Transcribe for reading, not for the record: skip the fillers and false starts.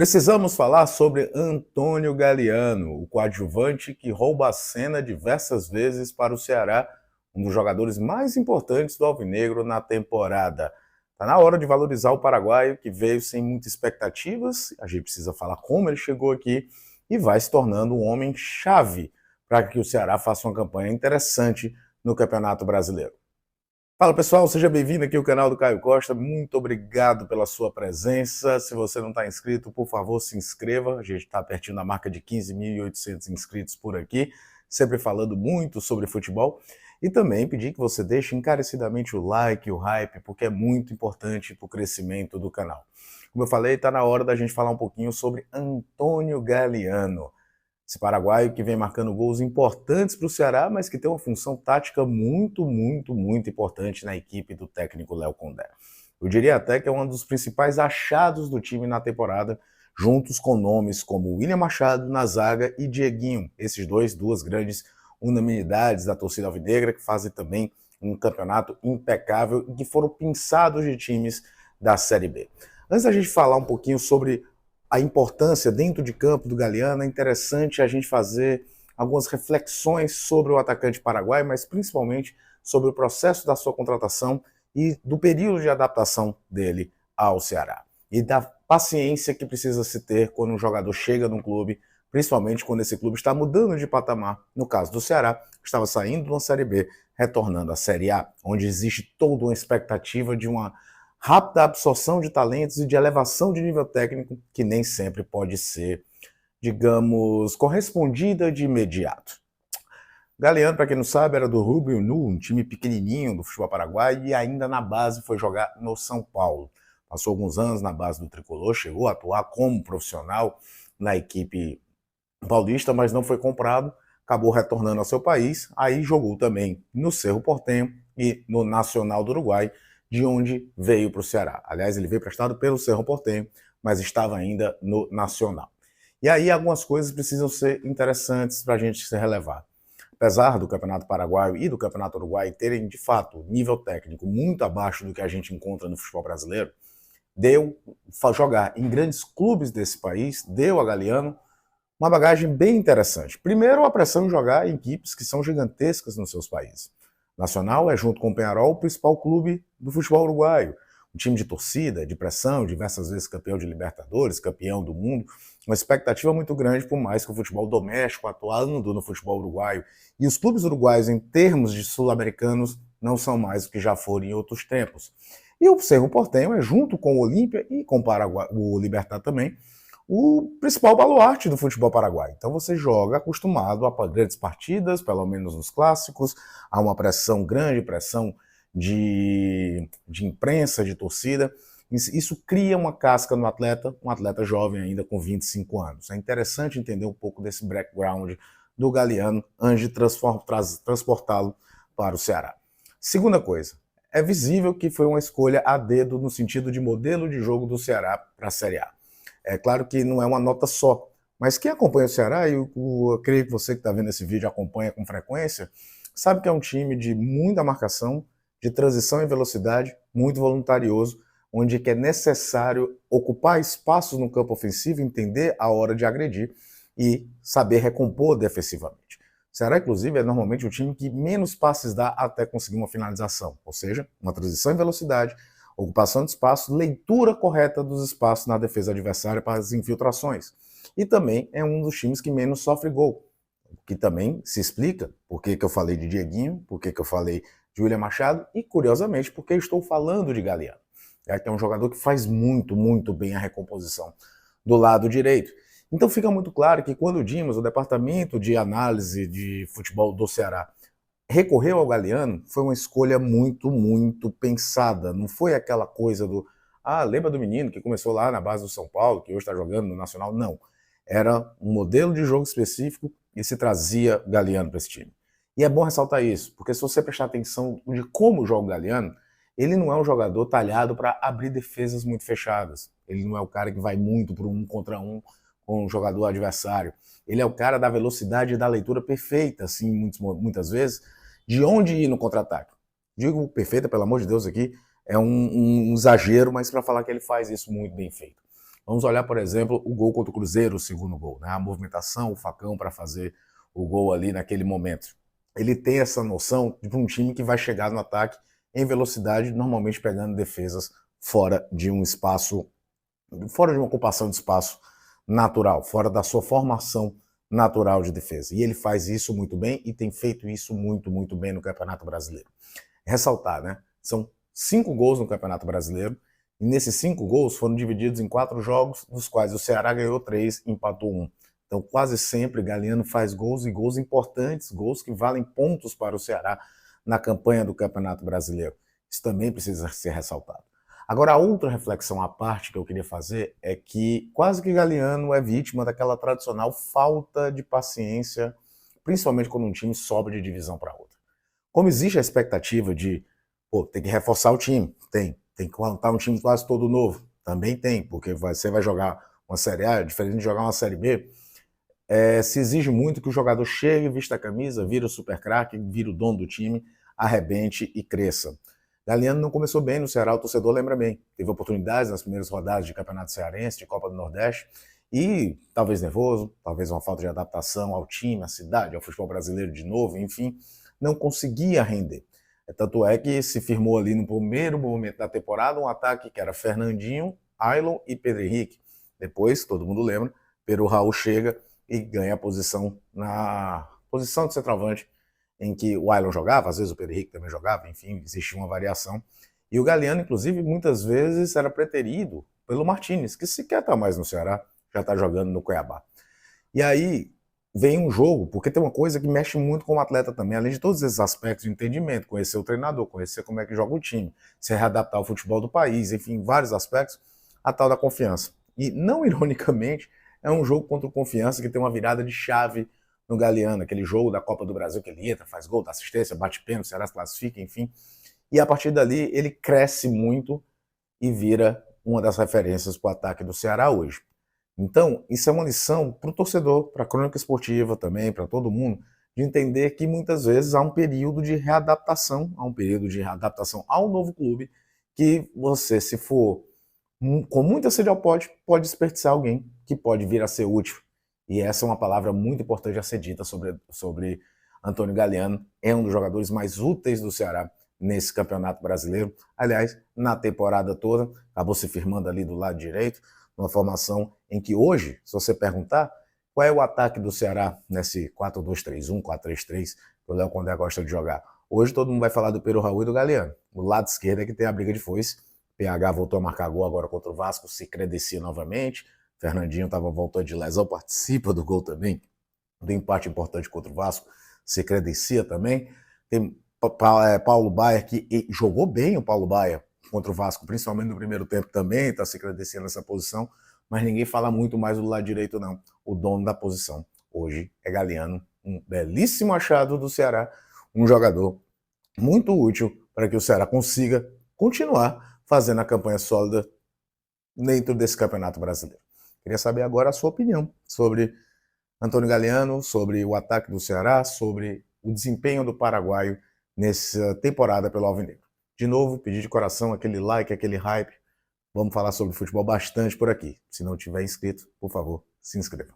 Precisamos falar sobre Antônio Galeano, o coadjuvante que rouba a cena diversas vezes para o Ceará, um dos jogadores mais importantes do Alvinegro na temporada. Está na hora de valorizar o paraguaio, que veio sem muitas expectativas, a gente precisa falar como ele chegou aqui e vai se tornando um homem-chave para que o Ceará faça uma campanha interessante no Campeonato Brasileiro. Fala pessoal, seja bem-vindo aqui ao canal do Caio Costa, muito obrigado pela sua presença. Se você não está inscrito, por favor se inscreva, a gente está pertinho da marca de 15.800 inscritos por aqui, sempre falando muito sobre futebol. E também pedir que você deixe encarecidamente o like, o hype, porque é muito importante para o crescimento do canal. Como eu falei, está na hora da gente falar um pouquinho sobre Antônio Galeano. Esse paraguaio que vem marcando gols importantes para o Ceará, mas que tem uma função tática muito importante na equipe do técnico Léo Condé. Eu diria até que é um dos principais achados do time na temporada, juntos com nomes como William Machado na zaga e Dieguinho, esses duas grandes unanimidades da torcida alvinegra que fazem também um campeonato impecável e que foram pinçados de times da Série B. Antes da gente falar um pouquinho sobre a importância dentro de campo do Galeano, é interessante a gente fazer algumas reflexões sobre o atacante paraguaio, mas principalmente sobre o processo da sua contratação e do período de adaptação dele ao Ceará. E da paciência que precisa se ter quando um jogador chega num clube, principalmente quando esse clube está mudando de patamar. No caso do Ceará, estava saindo de uma Série B, retornando à Série A, onde existe toda uma expectativa de uma rápida absorção de talentos e de elevação de nível técnico que nem sempre pode ser, digamos, correspondida de imediato. Galeano, para quem não sabe, era do Rubio Nu, um time pequenininho do futebol paraguaio, e ainda na base foi jogar no São Paulo. Passou alguns anos na base do Tricolor, chegou a atuar como profissional na equipe paulista, mas não foi comprado, acabou retornando ao seu país, aí jogou também no Cerro Porteño e no Nacional do Uruguai, de onde veio para o Ceará. Aliás, ele veio emprestado pelo Cerro Porteño, mas estava ainda no Nacional. E aí algumas coisas precisam ser interessantes para a gente se relevar. Apesar do Campeonato Paraguaio e do Campeonato Uruguai terem, de fato, nível técnico muito abaixo do que a gente encontra no futebol brasileiro, deu jogar em grandes clubes desse país, deu a Galeano uma bagagem bem interessante. Primeiro, a pressão de jogar em equipes que são gigantescas nos seus países. Nacional é, junto com o Peñarol, o principal clube do futebol uruguaio. Um time de torcida, de pressão, diversas vezes campeão de Libertadores, campeão do mundo. Uma expectativa muito grande, por mais que o futebol doméstico atuando no futebol uruguaio. E os clubes uruguaios, em termos de sul-americanos, não são mais o que já foram em outros tempos. E o Cerro Porteño é, junto com o Olímpia e com o Libertad também, o principal baluarte do futebol paraguaio. Então você joga acostumado a grandes partidas, pelo menos nos clássicos, há uma pressão grande, pressão de imprensa, de torcida. Isso cria uma casca no atleta, um atleta jovem ainda com 25 anos. É interessante entender um pouco desse background do Galeano antes de transportá-lo para o Ceará. Segunda coisa, é visível que foi uma escolha a dedo no sentido de modelo de jogo do Ceará para a Série A. É claro que não é uma nota só, mas quem acompanha o Ceará, e eu creio que você que está vendo esse vídeo acompanha com frequência, sabe que é um time de muita marcação, de transição e velocidade, muito voluntarioso, onde é necessário ocupar espaços no campo ofensivo, entender a hora de agredir e saber recompor defensivamente. O Ceará, inclusive, é normalmente o time que menos passes dá até conseguir uma finalização, ou seja, uma transição em velocidade, ocupação de espaço, leitura correta dos espaços na defesa adversária para as infiltrações. E também é um dos times que menos sofre gol, que também se explica por que eu falei de Dieguinho, por que eu falei de William Machado e, curiosamente, porque eu estou falando de Galeano, que é um jogador que faz muito bem a recomposição do lado direito. Então fica muito claro que quando o Dimas, o departamento de análise de futebol do Ceará, recorreu ao Galeano, foi uma escolha muito pensada. Não foi aquela coisa do, lembra do menino que começou lá na base do São Paulo, que hoje está jogando no Nacional? Não. Era um modelo de jogo específico e se trazia Galeano para esse time. E é bom ressaltar isso, porque se você prestar atenção de como joga o Galeano, ele não é um jogador talhado para abrir defesas muito fechadas. Ele não é o cara que vai muito para um contra um com o jogador adversário. Ele é o cara da velocidade e da leitura perfeita, assim, muitas vezes, de onde ir no contra-ataque. Digo perfeita, pelo amor de Deus, aqui é um exagero, mas para falar que ele faz isso muito bem feito. Vamos olhar, por exemplo, o gol contra o Cruzeiro, o segundo gol, né? A movimentação, o facão para fazer o gol ali naquele momento. Ele tem essa noção de um time que vai chegar no ataque em velocidade, normalmente pegando defesas fora de um espaço, fora de uma ocupação de espaço natural, fora da sua formação natural de defesa. E ele faz isso muito bem e tem feito isso muito bem no Campeonato Brasileiro. Ressaltar, né? São 5 gols no Campeonato Brasileiro, e nesses 5 gols foram divididos em 4 jogos, dos quais o Ceará ganhou 3 e empatou 1. Então, quase sempre, Galhardo faz gols e gols importantes, gols que valem pontos para o Ceará na campanha do Campeonato Brasileiro. Isso também precisa ser ressaltado. Agora, a outra reflexão à parte que eu queria fazer é que quase que Galhardo é vítima daquela tradicional falta de paciência, principalmente quando um time sobe de divisão para outra. Como existe a expectativa de, tem que reforçar o time, tem que montar um time quase todo novo, também tem, porque você vai jogar uma Série A, diferente de jogar uma Série B, se exige muito que o jogador chegue, vista a camisa, vira o super craque, vira o dono do time, arrebente e cresça. Galhardo não começou bem no Ceará, o torcedor lembra bem. Teve oportunidades nas primeiras rodadas de Campeonato Cearense, de Copa do Nordeste, e talvez nervoso, talvez uma falta de adaptação ao time, à cidade, ao futebol brasileiro de novo, enfim, não conseguia render. Tanto é que se firmou ali no primeiro momento da temporada um ataque que era Fernandinho, Ailon e Pedro Henrique. Depois, todo mundo lembra, Pedro Raul chega e ganha a posição na posição de centroavante em que o Ailon jogava, às vezes o Pedro Henrique também jogava, enfim, existia uma variação. E o Galhardo, inclusive, muitas vezes era preterido pelo Martínez, que sequer está mais no Ceará, já está jogando no Cuiabá. E aí vem um jogo, porque tem uma coisa que mexe muito com o atleta também, além de todos esses aspectos de entendimento, conhecer o treinador, conhecer como é que joga o time, se readaptar ao futebol do país, enfim, vários aspectos, a tal da confiança. E, não ironicamente, é um jogo contra o Confiança que tem uma virada de chave no Galhardo, aquele jogo da Copa do Brasil que ele entra, faz gol, dá assistência, bate pênalti, o Ceará se classifica, enfim. E a partir dali ele cresce muito e vira uma das referências para o ataque do Ceará hoje. Então, isso é uma lição para o torcedor, para a crônica esportiva também, para todo mundo, de entender que muitas vezes há um período de readaptação, ao novo clube, que você, se for com muita sede ao pote, pode desperdiçar alguém que pode vir a ser útil. E essa é uma palavra muito importante a ser dita sobre Antônio Galhardo. É um dos jogadores mais úteis do Ceará nesse Campeonato Brasileiro. Aliás, na temporada toda, acabou se firmando ali do lado direito, numa formação em que hoje, se você perguntar qual é o ataque do Ceará nesse 4-2-3-1, 4-3-3, que o Léo Condé gosta de jogar, hoje todo mundo vai falar do Pedro Raul e do Galhardo. O lado esquerdo é que tem a briga de foice. PH voltou a marcar gol agora contra o Vasco, se credencia novamente. Fernandinho estava voltando de lesão, participa do gol também, do empate importante contra o Vasco, se credencia também. Tem Paulo Baier, que jogou bem o Paulo Baier contra o Vasco, principalmente no primeiro tempo também, está se credenciando nessa posição, mas ninguém fala muito mais do lado direito não. O dono da posição hoje é Galhardo, um belíssimo achado do Ceará, um jogador muito útil para que o Ceará consiga continuar fazendo a campanha sólida dentro desse Campeonato Brasileiro. Queria saber agora a sua opinião sobre Antônio Galhardo, sobre o ataque do Ceará, sobre o desempenho do paraguaio nessa temporada pelo Alvinegro. De novo, pedir de coração aquele like, aquele hype. Vamos falar sobre futebol bastante por aqui. Se não tiver inscrito, por favor, se inscreva.